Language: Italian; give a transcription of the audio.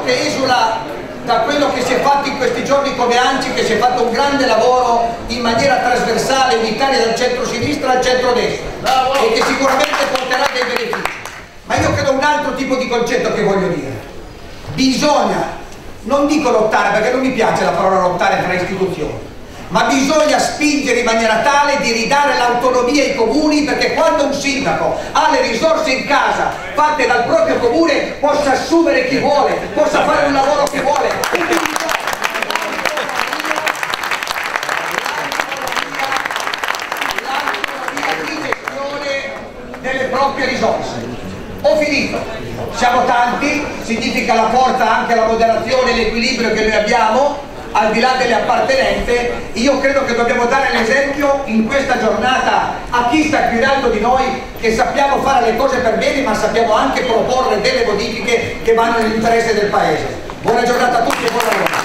che esula da quello che si è fatto in questi giorni come ANCI, che si è fatto un grande lavoro in maniera trasversale in Italia dal centro-sinistra al centro-destra e che sicuramente porterà dei benefici. Ma io credo un altro tipo di concetto che voglio dire. Bisogna, non dico lottare perché non mi piace la parola lottare tra istituzioni, ma bisogna spingere in maniera tale di ridare l'autonomia ai comuni, perché quando un sindaco ha le risorse in casa fatte dal proprio comune possa assumere chi vuole, possa fare un lavoro che vuole. L'autonomia di gestione delle proprie risorse. Ho finito. Siamo tanti, significa la forza anche la moderazione e l'equilibrio che noi abbiamo al di là delle appartenenze. Io credo che dobbiamo dare l'esempio in questa giornata a chi sta più in alto di noi, che sappiamo fare le cose per bene ma sappiamo anche proporre delle modifiche che vanno nell'interesse del Paese. Buona giornata a tutti e buon lavoro.